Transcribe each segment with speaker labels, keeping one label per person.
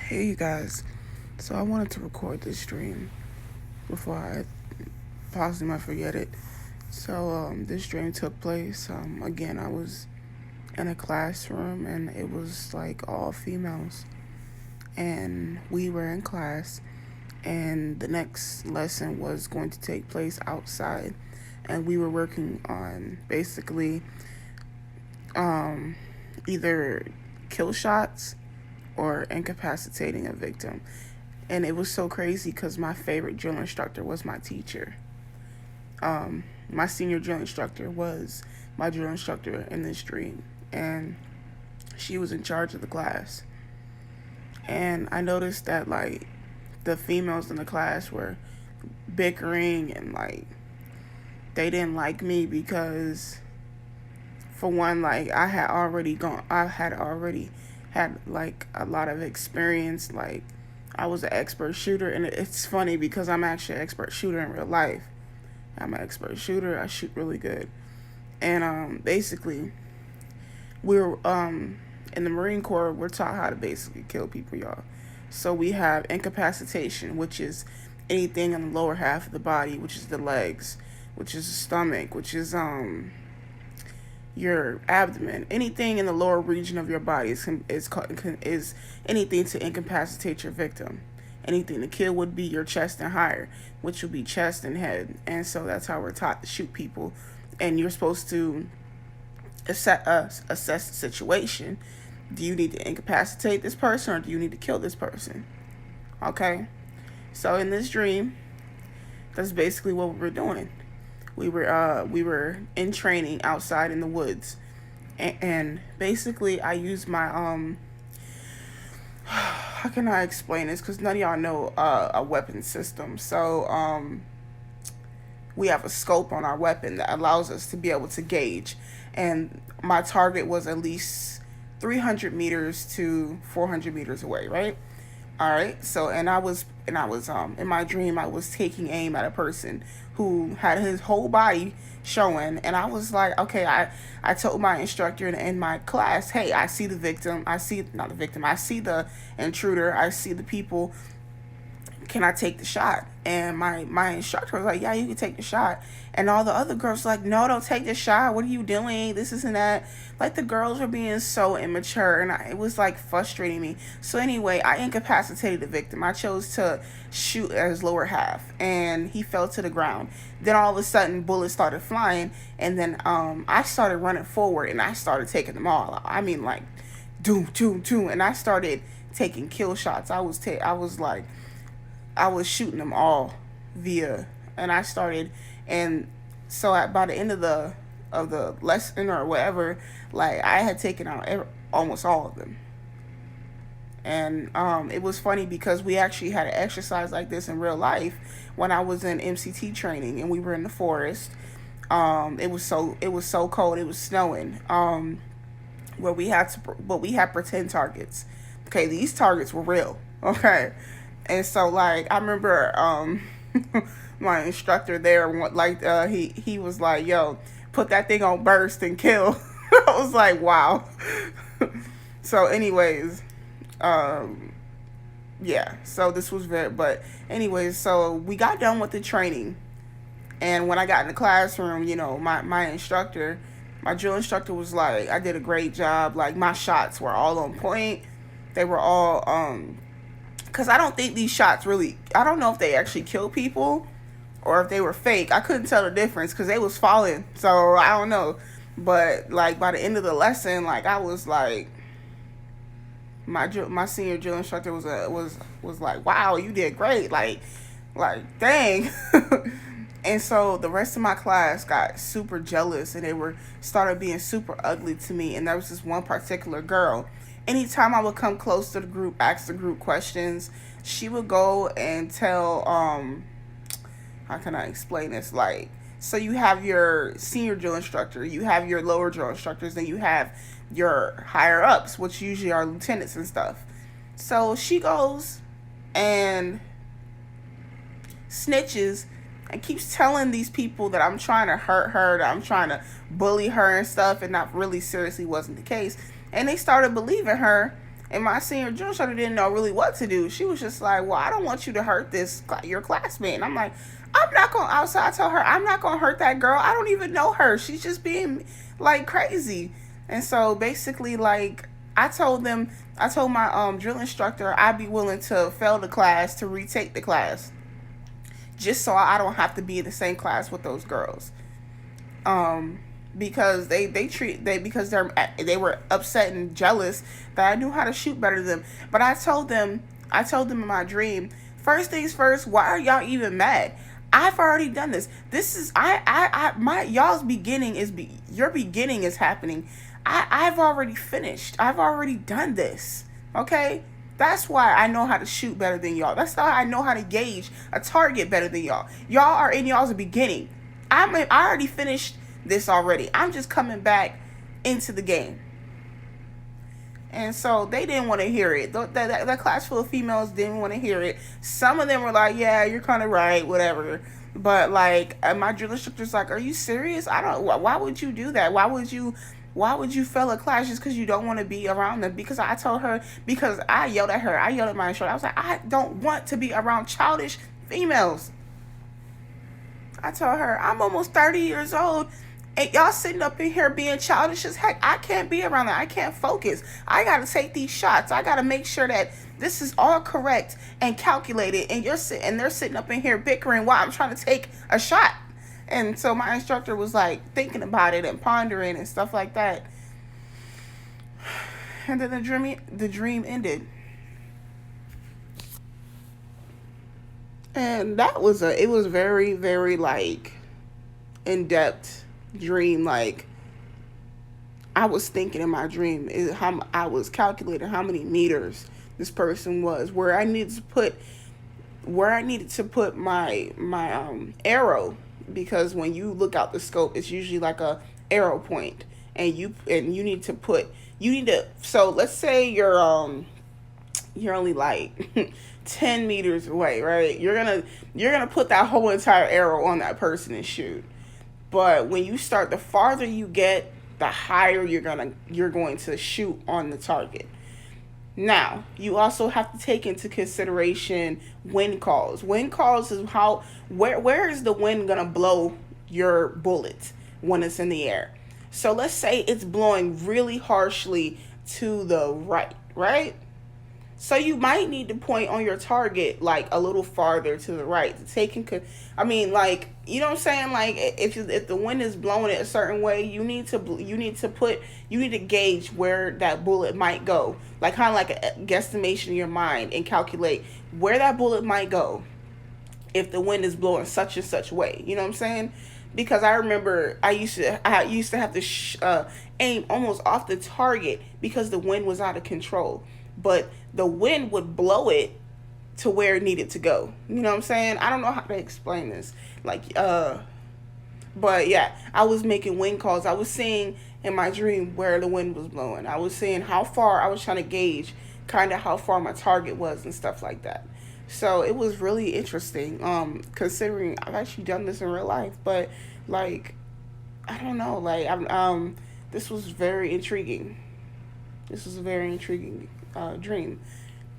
Speaker 1: Hey, you guys. So I wanted to record this stream before I possibly might forget it. This stream took place. Again, I was in a classroom and it was like all females. And we were in class, and the next lesson was going to take place outside. And we were working on basically um, either kill shots or incapacitating a victim. And it was so crazy because my favorite drill instructor was my teacher. My senior drill instructor was my drill instructor in this dream, and she was in charge of the class. And I noticed that like the females in the class were bickering, and like they didn't like me because, for one, like I had already had like a lot of experience. Like I was an expert shooter, and it's funny because I'm actually an expert shooter in real life. I'm an expert shooter. I shoot really good. And basically, we're in the Marine Corps. We're taught how to basically kill people, y'all. So we have incapacitation, which is anything in the lower half of the body, which is the legs, which is the stomach, which is your abdomen. Anything in the lower region of your body is anything to incapacitate your victim. Anything to kill would be your chest and higher, which would be chest and head. And so that's how we're taught to shoot people. And you're supposed to assess the situation. Do you need to incapacitate this person, or do you need to kill this person? Okay? So in this dream, that's basically what we were doing. We were in training outside in the woods, and basically I used my how can I explain this? Because none of y'all know a weapon system. We have a scope on our weapon that allows us to be able to gauge, and my target was at least 300 meters to 400 meters away, right? All right. So, and I was in my dream I was taking aim at a person who had his whole body showing, and I was like, okay, I told my instructor in my class, hey, I see the victim, I see not the victim, I see the intruder, I see the people, can I take the shot? And my instructor was like, yeah, you can take the shot. And all the other girls were like, no, don't take the shot. What are you doing? This isn't that. Like the girls were being so immature, and it was like frustrating me. So anyway, I incapacitated the victim. I chose to shoot at his lower half, and he fell to the ground. Then all of a sudden, bullets started flying, and then I started running forward, and I started taking them all. I mean, like, doom, doom, doom, and I started taking kill shots. I was shooting them all via, and I started, and so by the end of the lesson or whatever, like I had taken out almost all of them. And it was funny because we actually had an exercise like this in real life when I was in MCT training, and we were in the forest. It was so cold. It was snowing. But we had pretend targets. Okay, these targets were real. Okay, and so like I remember my instructor there, he was like, yo, put that thing on burst and kill. I was like, wow. So anyways, um yeah, so this was very, but anyways, so we got done with the training, and when I got in the classroom, my drill instructor was like, I did a great job. Like my shots were all on point. They were all because I don't think these shots really, I don't know if they actually kill people or if they were fake. I couldn't tell the difference because they was falling. So I don't know. But like by the end of the lesson, like I was like, my senior drill instructor was like, wow, you did great. Like dang. And so the rest of my class got super jealous, and they were started being super ugly to me. And there was this one particular girl. Anytime I would come close to the group, ask the group questions, she would go and tell how can I explain this? Like, so you have your senior drill instructor, you have your lower drill instructors, then you have your higher ups, which usually are lieutenants and stuff. So she goes and snitches and keeps telling these people that I'm trying to hurt her, that I'm trying to bully her and stuff, and not really seriously wasn't the case. And they started believing her And my senior drill instructor didn't know really what to do. She was just like, well, I don't want you to hurt your classmate. And I'm like, I'm not going to, outside. I told her, I'm not going to hurt that girl. I don't even know her. She's just being like crazy. And so basically, like, I told my drill instructor I'd be willing to fail the class to retake the class, just so I don't have to be in the same class with those girls. Because because they were upset and jealous that I knew how to shoot better than them. But I told them in my dream, first things first, why are y'all even mad? I've already done this. This is my y'all's beginning is your beginning is happening. I've already finished. I've already done this. Okay? That's why I know how to shoot better than y'all. That's why I know how to gauge a target better than y'all. Y'all are in y'all's beginning. I already finished this already. I'm just coming back into the game. And so they didn't want to hear it. That class full of females didn't want to hear it. Some of them were like, yeah, you're kind of right, whatever. But like, my drill instructor's like, are you serious? Why would you do that? Why would you fail a class just because you don't want to be around them? Because I told her, because I yelled at her. I yelled at my instructor. I was like, I don't want to be around childish females. I told her, I'm almost 30 years old. And y'all sitting up in here being childish as heck. I can't be around that. I can't focus. I got to take these shots. I got to make sure that this is all correct and calculated. And they're sitting up in here bickering while I'm trying to take a shot. And so my instructor was like thinking about it and pondering and stuff like that. And then the dream ended. And it was very, very like in-depth dream. Like, I was thinking in my dream is how I was calculating how many meters this person was, where I needed to put my arrow, because when you look out the scope, it's usually like a arrow point, and you need to so let's say you're only like 10 meters away, right? You're gonna put that whole entire arrow on that person and shoot. But when you start, the farther you get, the higher you're going to shoot on the target. Now, you also have to take into consideration wind calls. Wind calls is where is the wind gonna blow your bullet when it's in the air. So let's say it's blowing really harshly to the right? So you might need to point on your target like a little farther to the right to take like, you know what I'm saying? Like, if the wind is blowing it a certain way, you need to gauge where that bullet might go, like kind of like a guesstimation in your mind, and calculate where that bullet might go if the wind is blowing such and such way. You know what I'm saying? Because I remember I used to have to aim almost off the target because the wind was out of control, but the wind would blow it to where it needed to go. You know what I'm saying? I don't know how to explain this. Like, but yeah, I was making wind calls. I was seeing in my dream where the wind was blowing. I was seeing how far, I was trying to gauge kind of how far my target was and stuff like that. So it was really interesting, considering I've actually done this in real life. But like, I don't know, like, this was very intriguing. This was a very intriguing dream.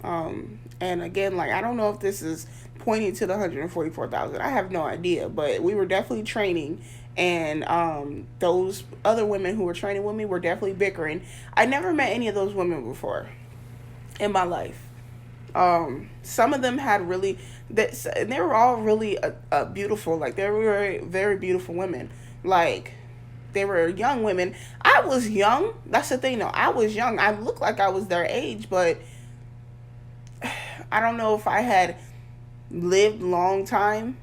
Speaker 1: And again, like, I don't know if this is pointing to the 144,000. I have no idea, but we were definitely training, and those other women who were training with me were definitely bickering. I never met any of those women before in my life. Some of them had they were all really beautiful. Like, they were very, very beautiful women. Like, they were young women. I was young. That's the thing, though. I was young. I looked like I was their age, but I don't know if I had lived a long time,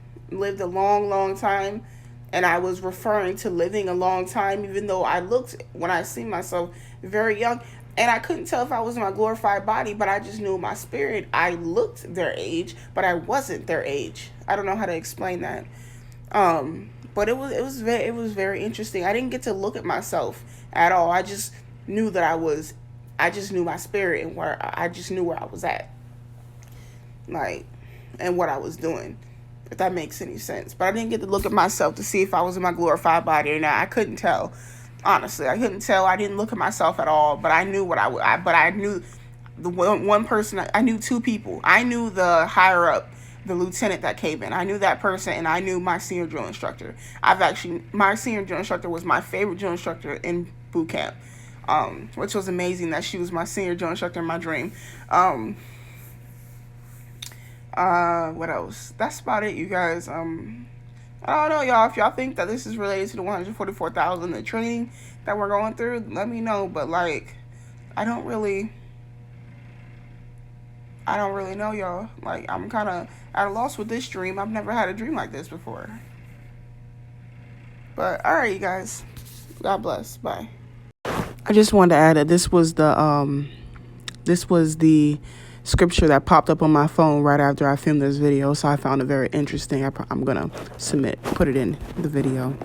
Speaker 1: and I was referring to living a long time, even though I looked, when I see myself, very young. And I couldn't tell if I was in my glorified body, but I just knew in my spirit I looked their age, but I wasn't their age. I don't know how to explain that. But it was very interesting. I didn't get to look at myself at all. I just knew that I just knew my spirit, and I just knew where I was at, like, and what I was doing, if that makes any sense. But I didn't get to look at myself to see if I was in my glorified body or not. I couldn't tell. Honestly, I couldn't tell. I didn't look at myself at all, but I knew the one person, I knew two people. I knew the higher up, the lieutenant that came in. I knew that person, and I knew my senior drill instructor. My senior drill instructor was my favorite drill instructor in boot camp, which was amazing that she was my senior drill instructor in my dream. What else? That's about it, you guys. I don't know, y'all. If y'all think that this is related to the 144,000 the training that we're going through, let me know. But like, I don't really know, y'all. Like, I'm kind of at a loss with this dream. I've never had a dream like this before. But all right, you guys. God bless. Bye. I just wanted to add that this was the scripture that popped up on my phone right after I filmed this video, so I found it very interesting. I'm gonna put it in the video.